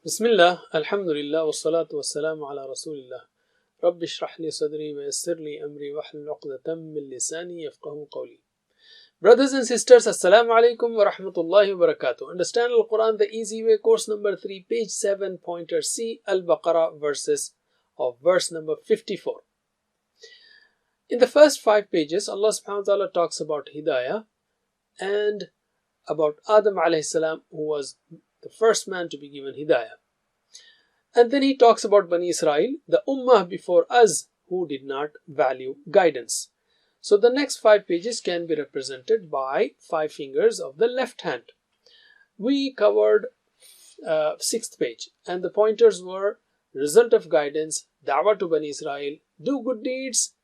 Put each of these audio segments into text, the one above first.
Bismillah, Alhamdulillah, wassalatu wassalamu ala Rasulillah. Rabbi shrah li sadri wa yassir li amri wahlul 'uqdatam min lisani yafqahu qawli. Brothers and sisters, Assalamu alaikum wa rahmatullahi wa barakatuh. Understand Al-Quran the Easy Way, course number 3, page 7, pointer C, Al-Baqarah verse number 54. In the first 5 pages, Allah subhanahu wa ta'ala talks about Hidayah and about Adam alayhi salam, who was the first man to be given Hidayah. And then he talks about Bani Israel, the Ummah before us, who did not value guidance. So the next 5 pages can be represented by 5 fingers of the left hand. We covered 6th page, and the pointers were result of guidance, Da'wah to Bani Israel, do good deeds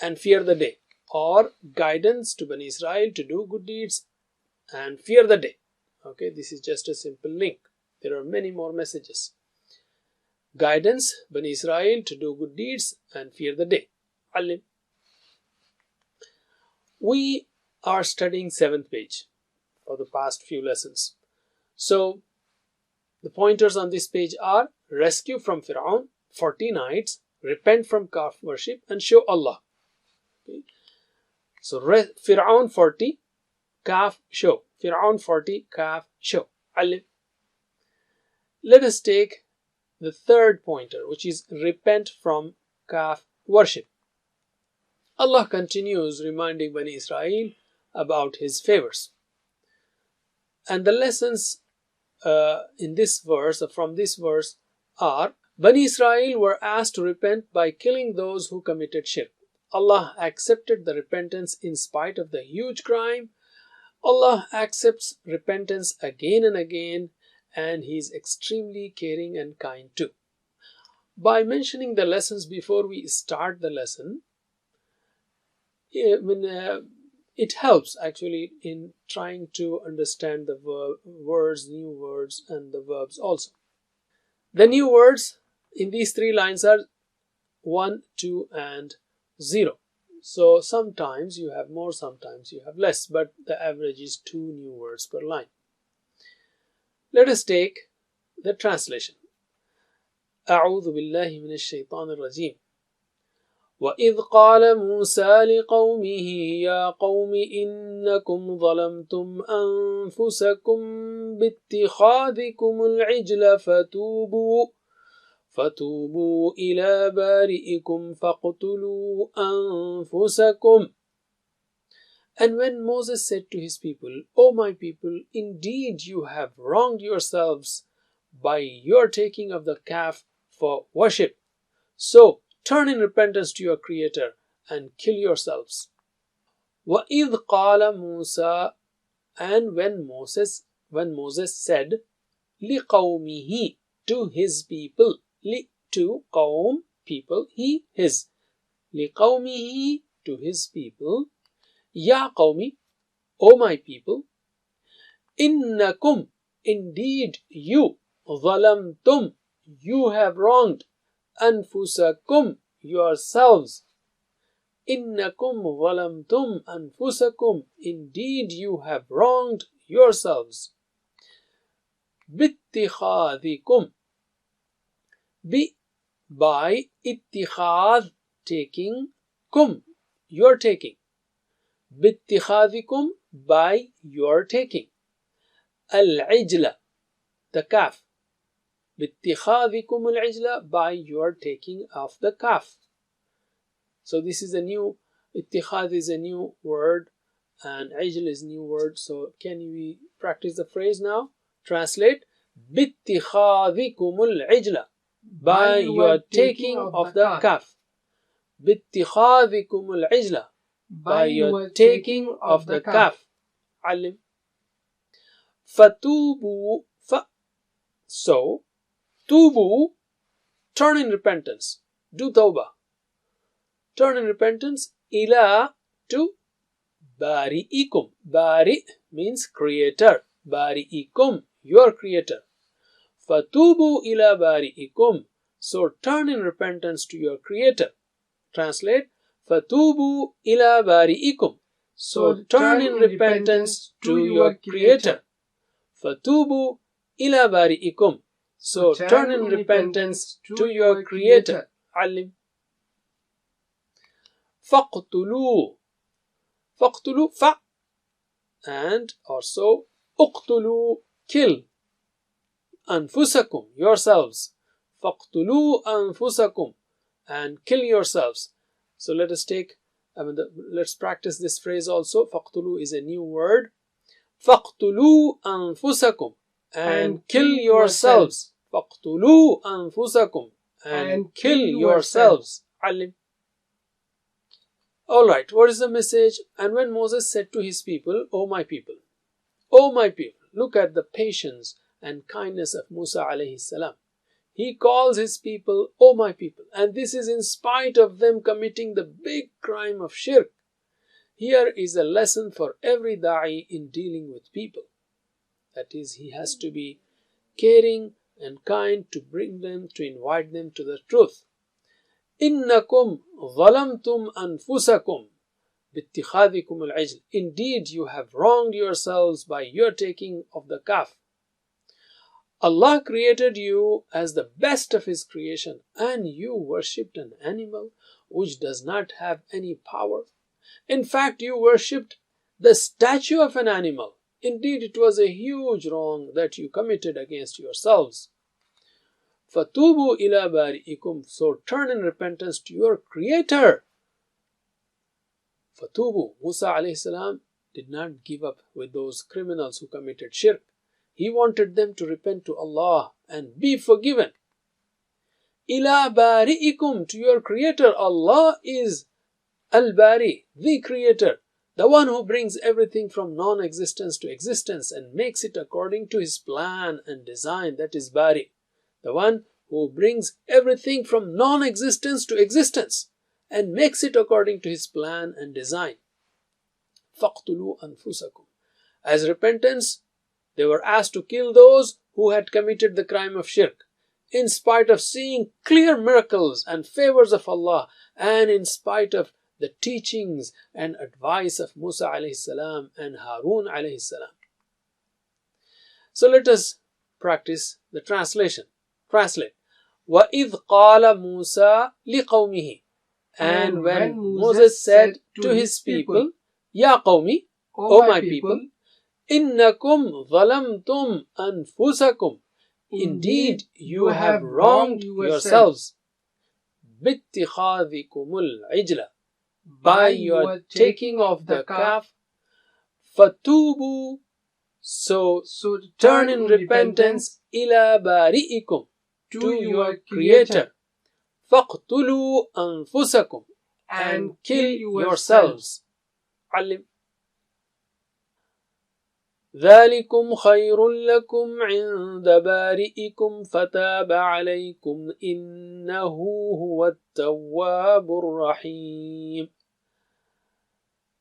and fear the day, or guidance to Bani Israel to do good deeds and fear the day. Okay, this is just a simple link. There are many more messages. Guidance, Bani Israel to do good deeds and fear the day. Alim. We are studying 7th page for the past few lessons. So, the pointers on this page are rescue from Fir'aun, 40 nights, repent from calf worship and show Allah. Okay. So, Fir'aun 40, calf show. Fir'aun 40, calf show. Alim. Let us take the 3rd pointer, which is repent from calf worship. Allah continues reminding Bani Israel about His favors. And the lessons in this verse, from this verse, are Bani Israel were asked to repent by killing those who committed shirk. Allah accepted the repentance in spite of the huge crime. Allah accepts repentance again and again, and He is extremely caring and kind too. By mentioning the lessons before we start the lesson, it helps actually in trying to understand the words, new words, and the verbs also. The new words in these 3 lines are 1, 2, and 0. So sometimes you have more, sometimes you have less, but the average is 2 new words per line. Let us take the translation. أعوذ بالله من الشيطان الرجيم. وَإِذْ قَالَ مُوسَى لِقَوْمِهِ يَا قَوْمِ إِنَّكُمْ ظَلَمْتُمْ أَنفُسَكُمْ بِاتِّخَاذِكُمُ الْعِجْلَ فَتُوبُوا إِلَى بَارِئِكُمْ فَاقْتُلُوا أَنفُسَكُمْ. And when Moses said to his people, O my people, indeed you have wronged yourselves by your taking of the calf for worship. So turn in repentance to your Creator and kill yourselves. وَإِذْ قَالَ مُوسَى. And when Moses said, لِقَوْمِهِ, to his people, to qawm, people, he, his, لِقَوْمِهِ, to his people, Ya qawmi, O my people, innakum, indeed you, zalamtum, you have wronged, anfusakum, yourselves. Innakum zalamtum anfusakum, indeed you have wronged yourselves. Bittikhadikum, by ittikhad, taking, your taking. Bittikhadikum, by your taking. Al-ijla, the calf. Bittikhadikum al-ijla, by your taking of the calf. So this is a new, ittikhad is a new word and ijl is a new word. So can we practice the phrase now? Translate. Bittikhadikum al-ijla, by your taking of the calf. Bittikhadikum al-ijla, by your taking of the calf. Alim. Fatubu, so tubu, turn in repentance, do tawbah. Turn in repentance, ila, to bari'ikum. Bari means creator. Bari'ikum, your creator. Fatubu ila bari'ikum, so turn in repentance to your creator. Translate. Fatubu ila bari'ikum, so turn in repentance to your creator. Fatubu ila bari'ikum, So turn in repentance to your Creator. Alim. فَاقْتُلُوا. فَاقْتُلُوا fa and also اقْتُلُوا kill. أنفسكم yourselves. فَاقْتُلُوا أنفسكم and kill yourselves. So let us let's practice this phrase also. فَاقْتُلُوا is a new word. فَاقْتُلُوا أنفسكم and kill yourselves. فَاقْتُلُوا أنفسكم and kill yourselves. Alim. Alright, what is the message? And when Moses said to his people, O my people, look at the patience and kindness of Musa alayhi salam. He calls his people, O my people, and this is in spite of them committing the big crime of shirk. Here is a lesson for every da'i in dealing with people. That is, he has to be caring and kind to bring them, to invite them to the truth. إِنَّكُمْ ظَلَمْتُمْ أَنفُسَكُمْ بِاتِّخَاذِكُمُ الْعِجْلِ. Indeed, you have wronged yourselves by your taking of the calf. Allah created you as the best of His creation, and you worshipped an animal which does not have any power. In fact, you worshipped the statue of an animal. Indeed, it was a huge wrong that you committed against yourselves. فَتُوبُوا إِلَى بَارِئِكُمْ. So turn in repentance to your Creator. فَتُوبُوا. Musa alayhi salam did not give up with those criminals who committed shirk. He wanted them to repent to Allah and be forgiven. إِلَى بَارِئِكُمْ. To your Creator. Allah is Al-Bari, the Creator, the one who brings everything from non-existence to existence and makes it according to His plan and design. That is Bari. The one who brings everything from non-existence to existence and makes it according to His plan and design. فَاقْتُلُوا أَنفُسَكُمْ. As repentance, they were asked to kill those who had committed the crime of shirk, in spite of seeing clear miracles and favors of Allah, and in spite of the teachings and advice of Musa alayhi salam and Harun alayhi salam. So let us practice the translation. Translate. وَإِذْ قَالَ مُوسَى لِقَوْمِهِ. And when Moses said to his people, Ya qawmi, O my people, إِنَّكُمْ ظَلَمْتُمْ أَنفُسَكُمْ. Indeed, you have wronged yourselves. بِاتِّخَاذِكُمُ الْعِجْلَ. By your taking of the calf. فَتُوبُوا. So turn in repentance. إِلَى بَارِئِكُمْ. To your Creator. فَاقْتُلُوا أَنفُسَكُمْ. And kill yourselves. Alim. ذَلِكُمْ خَيْرٌ لَكُمْ عِنْدَ بَارِئِكُمْ فَتَابَ عَلَيْكُمْ إِنَّهُ هُوَ التَّوَّابُ الرَّحِيمُ.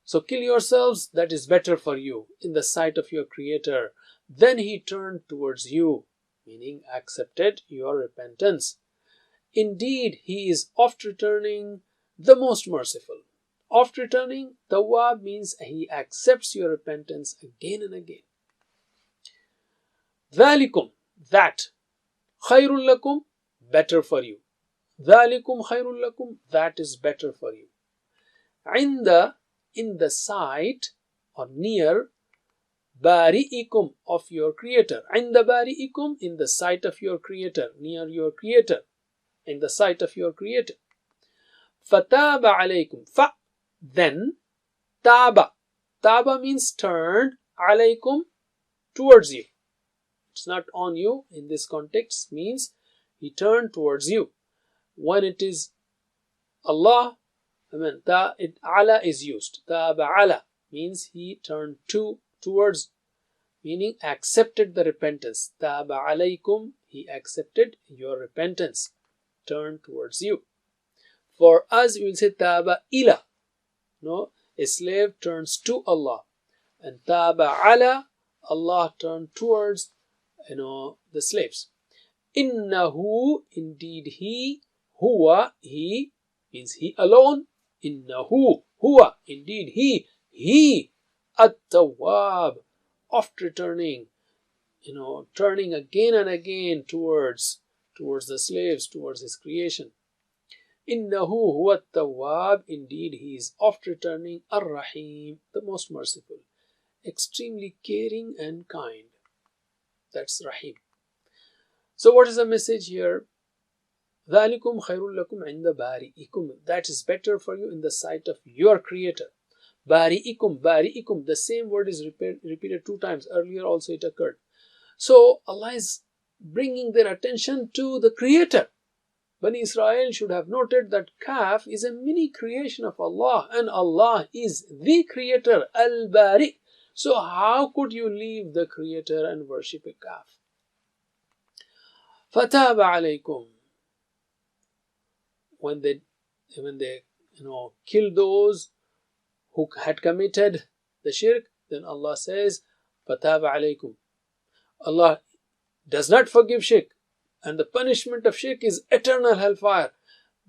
So kill yourselves, that is better for you in the sight of your Creator. Then He turned towards you, meaning accepted your repentance. Indeed, He is oft returning, the most merciful. Oft returning, Tawwab means He accepts your repentance again and again. ذَلِكُمْ, that. خَيْرٌ لَكُمْ, better for you. ذَلِكُمْ خَيْرٌ لَكُمْ, that is better for you. عِنْدَ, in the sight or near, bari'ikum, of your Creator. عِنْدَ bari'ikum, in the sight of your Creator, near your Creator, in the sight of your Creator. فَتَابَ عَلَيْكُمْ, fa, then, taba. Taba means turned, alaykum, towards you. It's not on you in this context, means He turned towards you. When it is Allah, ala is used. Taba ala means He turned towards, meaning accepted the repentance. Taba alaykum, He accepted your repentance, turned towards you. For us, we will say taba ila. No, a slave turns to Allah. And taba ala, Allah turned towards, the slaves. Innahu, indeed He, huwa, He, means He alone. Innahu, huwa, indeed He, At-Tawwab, oft returning, turning again and again towards the slaves, towards his creation. Innahu huwa at-tawwab, indeed he is oft returning, ar-Rahim, the most merciful, extremely caring and kind. That's Rahim. So what is the message here? ذَلِكُمْ خَيْرٌ لَكُمْ عِنْدَ بَارِئِكُمْ, that is better for you in the sight of your creator. Bari'ikum, bari'ikum, the same word is repeated 2 times. Earlier also it occurred. So Allah is bringing their attention to the creator. Bani Israel should have noted that Kaf is a mini creation of Allah, and Allah is the creator, Al-Bari. So how could you leave the creator and worship a Kaf? Fataba alaykum. When they kill those who had committed the shirk, then Allah says, Fataba alaykum. Allah does not forgive shirk, and the punishment of shirk is eternal hellfire.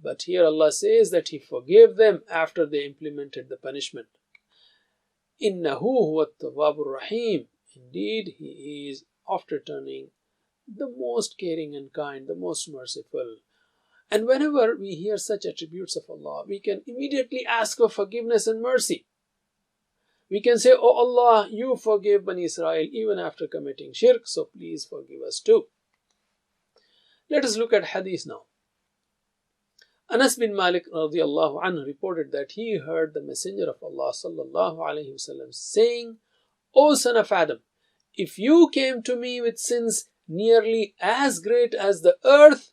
But here Allah says that He forgave them after they implemented the punishment. Innahu huwa at-tawwabur rahim. Indeed, He is oft returning, the most caring and kind, the most merciful. And whenever we hear such attributes of Allah, we can immediately ask for forgiveness and mercy. We can say, Oh Allah, you forgave Bani Israel even after committing shirk, so please forgive us too. Let us look at hadith now. Anas bin Malik radiallahu anhu reported that he heard the Messenger of Allah sallallahu alayhi wasallam saying, O son of Adam, if you came to me with sins nearly as great as the earth,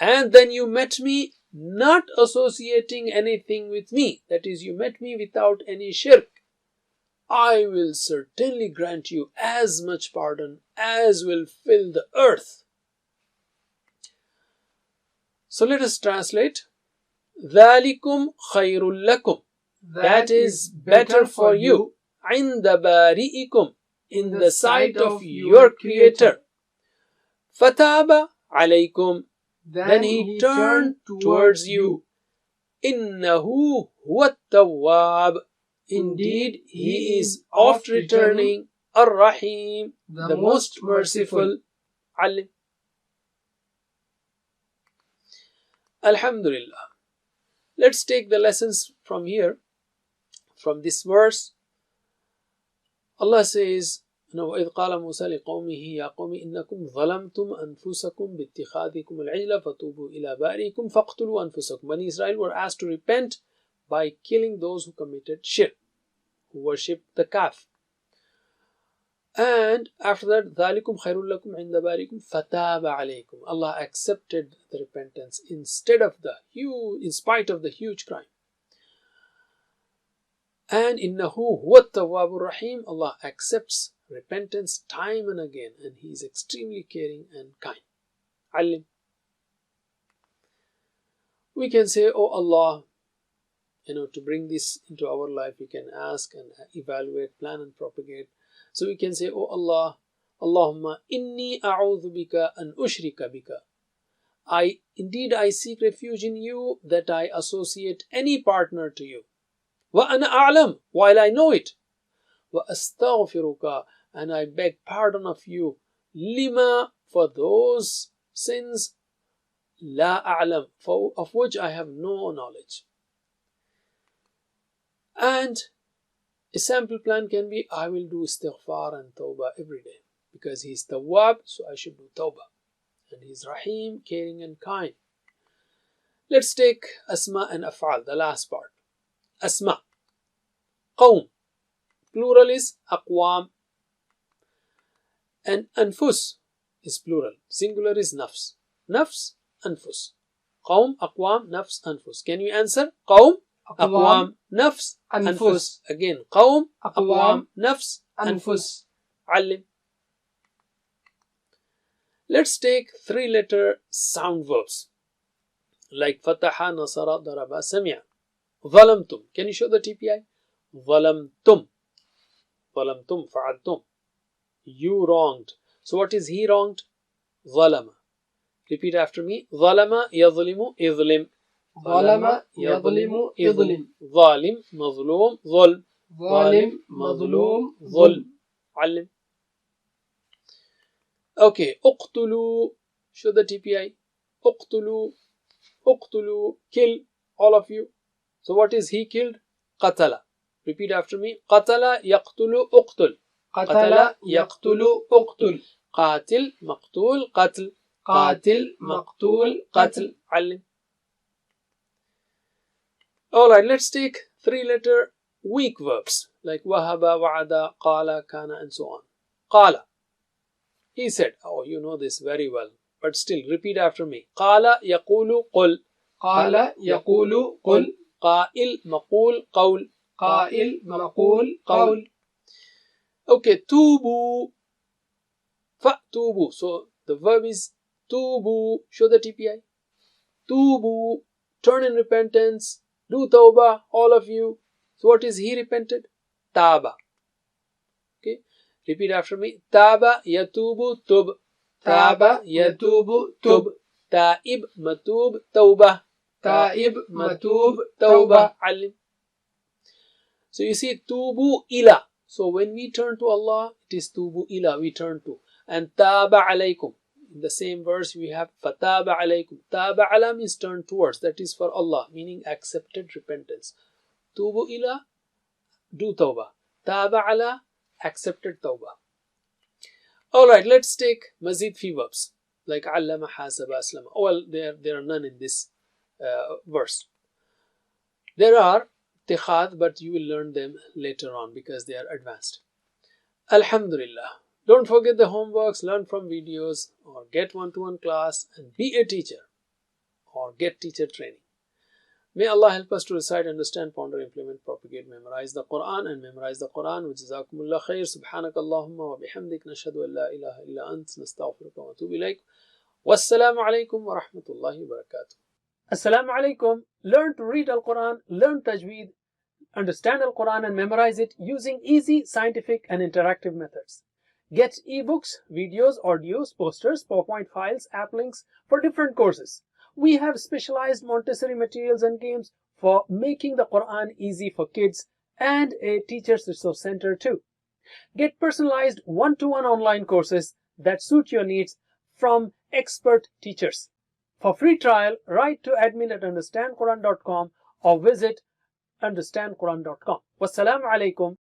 and then you met me not associating anything with me, that is, you met me without any shirk, I will certainly grant you as much pardon as will fill the earth. So let us translate. ذَلِكُمْ خَيْرٌ لَكُمْ, that is better for you, عِنْدَ بَارِئِكُمْ, in the sight of your creator. فَتَابَ عَلَيْكُمْ, then He turned towards you. إِنَّهُ هُوَ التَّوَّابُ, indeed He is oft returning, Ar-Rahim, the most merciful. Alim. Alhamdulillah. Let's take the lessons from here, from this verse. Allah says, وَإِذْ قَالَ مُوسَى لِقَوْمِهِ يَا قَوْمِ إِنَّكُمْ ظَلَمْتُمْ أَنفُسَكُمْ بِاتِّخَاذِكُمُ الْعِجْلَ فَتُوبُوا إِلَى بَارِئِكُمْ فَاقْتُلُوا أَنفُسَكُمْ. Bani Israel were asked to repent by killing those who committed shirk, who worshipped the Kaf. And after that, ذَلِكُمْ خَيْرٌ لَكُمْ عِنْدَ بَارِئِكُمْ فَتَابَ عَلَيْكُمْ. Allah accepted the repentance in spite of the huge crime. And إِنَّهُ هُوَ التَّوَّابُ الرَّحِيمُ. Allah accepts repentance time and again, and He is extremely caring and kind. Alim. We can say, Oh Allah, to bring this into our life, we can ask and evaluate, plan and propagate. So we can say, Oh Allah, Allahumma inni a'udhu bika an ushrika bika. I seek refuge in you that I associate any partner to you. Wa ana a'lam, while I know it. Wa astaghfiruka, and I beg pardon of you. Lima, for those sins, la a'lam, of which I have no knowledge. And a sample plan can be, I will do istighfar and tawbah every day, because He is Tawwab, so I should do tawbah. And He is Rahim, caring and kind. Let's take Asma and Af'al, the last part. Asma, Qawm, plural is Aqwam, and Anfus is plural, singular is Nafs. Nafs, Anfus. Qawm, Aqwam, Nafs, Anfus. Can you answer? Qawm, Aqwam, Nafs, Anfus. Again, Qawm, Aqwam, Nafs, Anfus. Alim. Let's take 3-letter sound verbs like Fataha, Nasara, Daraba, Sami'a. Zalamtum. Can you show the TPI? Zalamtum. Zalamtum, fa'altum. You wronged. So what is he wronged? Zalama. Repeat after me. Zalama, yadhlimu, idhlim. Zalama, yadhlimu, idhlim. Zalim, mazlum, zulm. Zalim, mazlum, zulm. Alim. Okay, uqtulu, show the TPI. Uqtulu, uqtulu, kill, all of you. So what is he killed? Qatala. Repeat after me. Qatala yaqtulu uqtul. قتل يقتل اقتل. قاتل مقتول قتل. قاتل مقتول قتل. علم. Alright, let's take 3-letter weak verbs like wahaba, wa'ada, qala, kana, and so on. Qala. He said, oh, you know this very well, but still repeat after me. Qala yaqulu qul. قال يقول قل. قائل مقول قول. قائل مقول قول. Okay, tubu. Fa'tubu. So the verb is tubu. Show the TPI. Tubu. Turn in repentance. Do tawbah, all of you. So what is he repented? Taba. Okay. Repeat after me. Taba yatubu tub. تاب يتوب تب. Taib matub tawbah. تائب متوب توبة. Alim. So you see tubu ila. So when we turn to Allah, it is tubu ila, we turn to. And taba alaykum. In the same verse we have fataba alaykum. Taba ala means turn towards. That is for Allah, meaning accepted repentance. Tubu ila, do tawbah. Taba ala, accepted tawbah. Alright, let's take mazid fi verbs. Like allama, hasaba, aslama. Well, there are none in this verse. There are tikhad, but you will learn them later on because they are advanced. Alhamdulillah. Don't forget the homeworks, learn from videos, or get one-to-one class and be a teacher or get teacher training. May Allah help us to recite, understand, ponder, implement, propagate, memorize the Quran and memorize the Quran. Jazakumullah khair. Subhanakallahumma wa bihamdik. Nashhadu an la ilaha illa ant. Nastaghfiruka wa atubu ilayk. Wassalamu alaikum wa rahmatullahi wa barakatuh. Assalamu alaikum. Learn to read Al-Quran, learn Tajweed, understand Al-Quran and memorize it using easy, scientific and interactive methods. Get ebooks, videos, audios, posters, PowerPoint files, app links for different courses. We have specialized Montessori materials and games for making the Quran easy for kids and a teacher's resource center too. Get personalized one-to-one online courses that suit your needs from expert teachers. For free trial, write to admin@understandquran.com or visit understandquran.com. Wassalamu alaikum